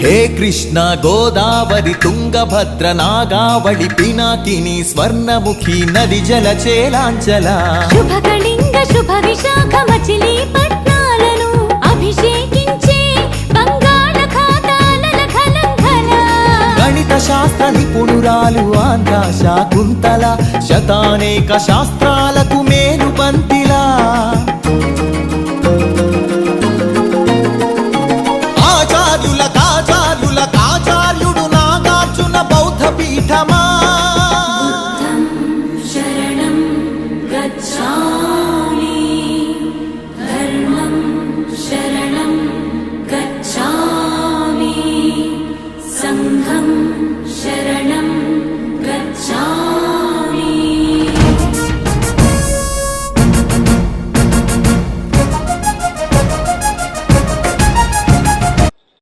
హే కృష్ణ గోదావరి తుంగభద్ర నాగావళి పినాకిని స్వర్ణముఖి నది జల చేలాంచల శుభకళింగ శుభ విశాఖ మచిలీపట్నాలను అభిషేకించే బంగాళాఖాతాల ఖలంఘన గణిత శాస్త్ర నిపుణురాలు ఆంధ్ర శాకుంతల శతానేక శాస్త్రాలకు మేలు బంతి